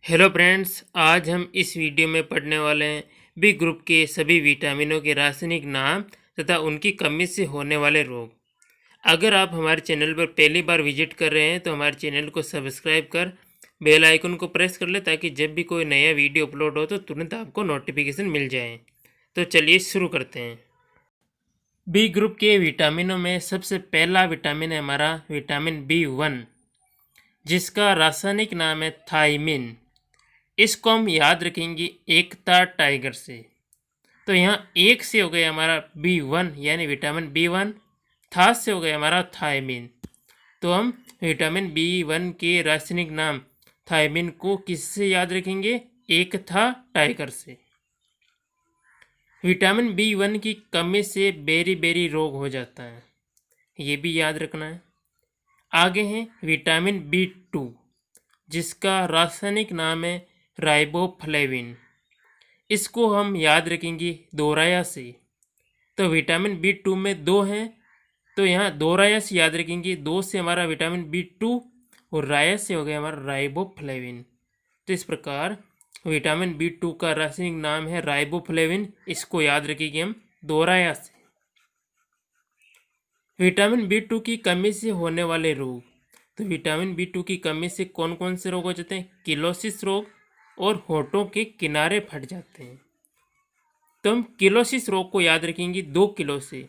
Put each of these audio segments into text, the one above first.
Hello friends, आज हम इस वीडियो में पढ़ने वाले हैं बी ग्रुप के सभी विटामिनों के रासायनिक नाम तथा उनकी कमी से होने वाले रोग। अगर आप हमारे चैनल पर पहली बार विजिट कर रहे हैं तो हमारे चैनल को सब्सक्राइब कर बेल आइकन को प्रेस कर ले ताकि जब भी कोई नया वीडियो अपलोड हो तो तुरंत आपको नोटिफिकेशन मिल जाए। तो चलिए शुरू करते हैं। बी ग्रुप के विटामिनों में सबसे पहला विटामिन है हमारा विटामिन B1, जिसका रासायनिक नाम है थायमिन। इसको हम याद रखेंगे एकता टाइगर से। तो यहाँ एक से हो गया हमारा B1 यानी विटामिन B1, था से हो गया हमारा थायमिन। तो हम विटामिन B1 के रासायनिक नाम थायमिन को किससे याद रखेंगे? एकता टाइगर से। विटामिन B1 की कमी से बेरी बेरी रोग हो जाता है, ये भी याद रखना है। आगे हैं विटामिन B2, जिसका रासायनिक नाम है राइबोफ्लेविन। इसको हम याद रखेंगे दोराया से। तो विटामिन B2 में दो हैं, तो यहाँ दोराया से याद रखेंगे। दो से हमारा विटामिन B2 और राया से हो गया हमारा राइबोफ्लेविन। तो इस प्रकार विटामिन B2 का रासायनिक नाम है राइबोफ्लेविन। इसको याद रखेंगे हम दोराया से। विटामिन B2 की कमी से होने वाले रोग। तो विटामिन B2 की कमी से कौन कौन से रोग हो जाते हैं? किलोसिस रोग और होठों के किनारे फट जाते हैं। तो हम किलोसिस रोग को याद रखेंगे 2 किलो से।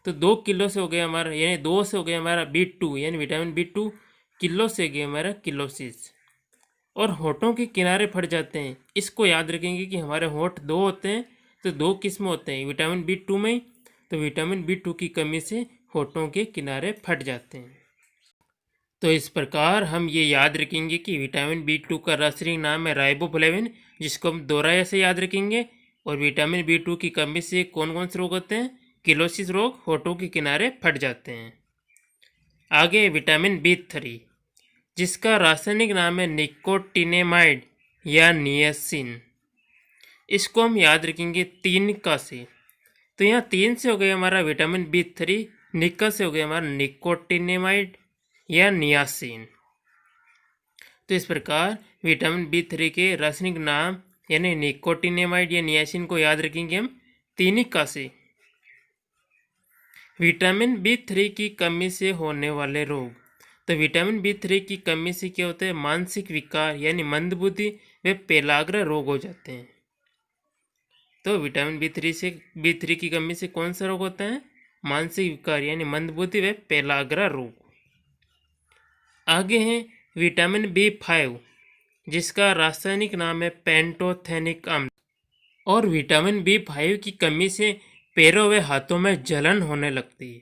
तो 2 किलो से हो गया हमारा, यानी 2 से हो गया हमारा B2 यानी विटामिन B2, किलो से गया हमारा किलोसिस। और होठों के किनारे फट जाते हैं, इसको याद रखेंगे कि हमारे होठ दो होते हैं। तो दो किस्म होते हैं विटामिन B2 में। तो विटामिन B2 की कमी से होठों के किनारे फट जाते हैं। तो इस प्रकार हम ये याद रखेंगे कि विटामिन B2 का रासायनिक नाम है राइबोफ्लेविन, जिसको हम दोहराया से याद रखेंगे। और विटामिन B2 की कमी से कौन कौन से रोग होते हैं? किलोसिस रोग, होठों के किनारे फट जाते हैं। आगे विटामिन B3, जिसका रासायनिक नाम है निकोटिनेमाइड या नियासिन। इसको हम याद रखेंगे 3 का से। तो यहाँ 3 से हो गया हमारा विटामिन B3, निका से हो गया हमारा निकोटिनेमाइड या नियासिन। तो इस प्रकार विटामिन B3 के रासायनिक नाम यानी निकोटिनेमाइड या नियासिन को याद रखेंगे हम 3 का से। विटामिन B3 की कमी से होने वाले रोग। तो विटामिन B3 की कमी से क्या होता है? मानसिक विकार यानी मंदबुद्धि व पेलाग्रा रोग हो जाते हैं। तो विटामिन B3 की कमी से कौन सा रोग होता है? मानसिक विकार यानी मंदबुद्धि व पेलाग्रा रोग। आगे हैं विटामिन B5, जिसका रासायनिक नाम है पेंटोथेनिक अम्ल। और विटामिन B5 की कमी से पैरों व हाथों में जलन होने लगती है।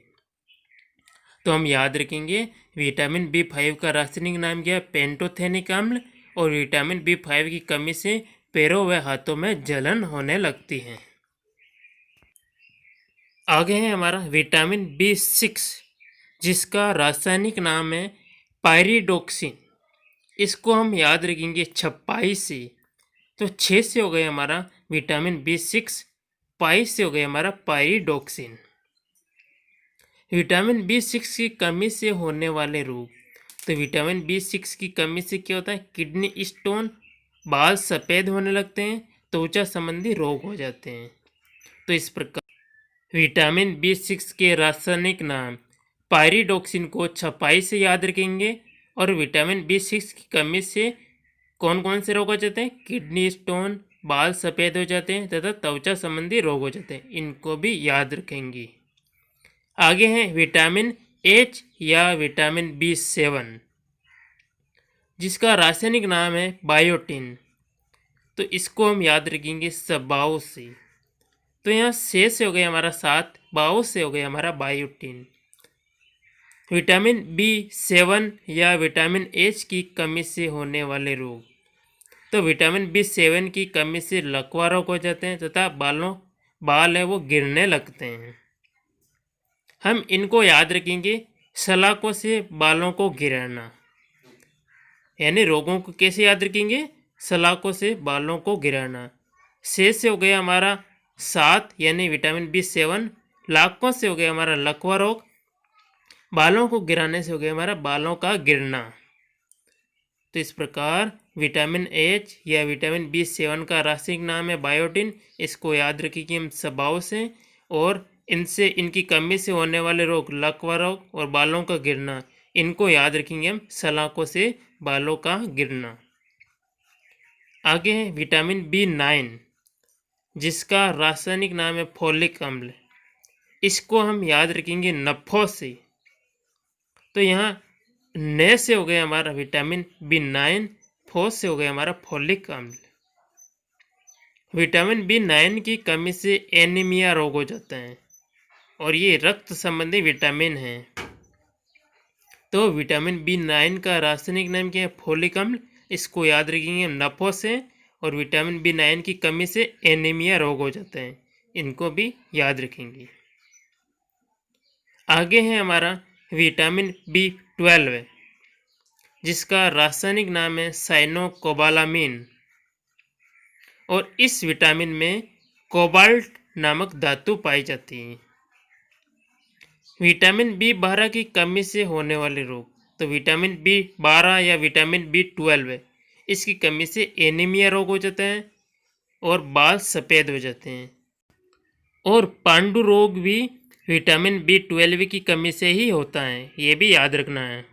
तो हम याद रखेंगे विटामिन B5 का रासायनिक नाम क्या है? पेंटोथेनिक अम्ल। और विटामिन B5 की कमी से पैरों व हाथों में जलन होने लगती है। आगे है हमारा विटामिन B6, जिसका रासायनिक नाम है पायरिडोक्सिन। इसको हम याद रखेंगे 26 से। तो 6 से हो गया हमारा विटामिन B6, 22 से हो गया हमारा पायरिडोक्सिन। विटामिन B6 की कमी से होने वाले रोग। तो विटामिन B6 की कमी से क्या होता है? किडनी स्टोन, बाल सफ़ेद होने लगते हैं, त्वचा संबंधी रोग हो जाते हैं। तो इस प्रकार विटामिन B6 के रासायनिक नाम पायरिडोक्सिन को 26 से याद रखेंगे। और विटामिन B6 की कमी से कौन कौन से रोग हो जाते हैं? किडनी स्टोन, बाल सफ़ेद हो जाते हैं तथा त्वचा संबंधी रोग हो जाते हैं, इनको भी याद रखेंगे। आगे हैं विटामिन H या विटामिन B7, जिसका रासायनिक नाम है बायोटिन। तो इसको हम याद रखेंगे 22 से। तो यहाँ 6 से हो गया हमारा 7, 22 से हो गया हमारा बायोटिन। विटामिन B7 या विटामिन H की कमी से होने वाले रोग। तो विटामिन B7 की कमी से लकवा रोग हो जाते हैं तथा बाल है वो गिरने लगते हैं। हम इनको याद रखेंगे सलाखों से बालों को गिराना। यानी रोगों को कैसे याद रखेंगे? सलाखों से बालों को गिराना। 6 से हो गया हमारा 7 यानी विटामिन B7, लाखों से हो गया हमारा लकवा रोग, बालों को गिराने से हो गया हमारा बालों का गिरना। तो इस प्रकार विटामिन एच या विटामिन B7 का रासायनिक नाम है बायोटिन। इसको याद रखिए हम स्वभाव से, और इनसे इनकी कमी से होने वाले रोग लकवा रोग और बालों का गिरना, इनको याद रखेंगे हम सलाखों से बालों का गिरना। आगे है विटामिन B9 जिसका रासायनिक नाम है फोलिक अम्ल। इसको हम याद रखेंगे नफों से। तो यहाँ न से हो गया हमारा विटामिन B9, फो से हो गया हमारा फोलिक अम्ल। विटामिन B9 की कमी से एनीमिया रोग हो जाता है और ये रक्त संबंधी विटामिन है। तो विटामिन B9 का रासायनिक नाम क्या है? फोलिक अम्ल। इसको याद रखेंगे नफों से, और विटामिन B9 की कमी से एनीमिया रोग हो जाता है, इनको भी याद रखेंगे। आगे है हमारा विटामिन B12 जिसका रासायनिक नाम है साइनोकोबालामीन, और इस विटामिन में कोबाल्ट नामक धातु पाई जाती है। विटामिन B12 की कमी से होने वाले रोग, तो विटामिन B12 या विटामिन B12 इसकी कमी से एनीमिया रोग हो जाता है और बाल सफ़ेद हो जाते हैं। और पांडु रोग भी विटामिन B12 की कमी से ही होता है, ये भी याद रखना है।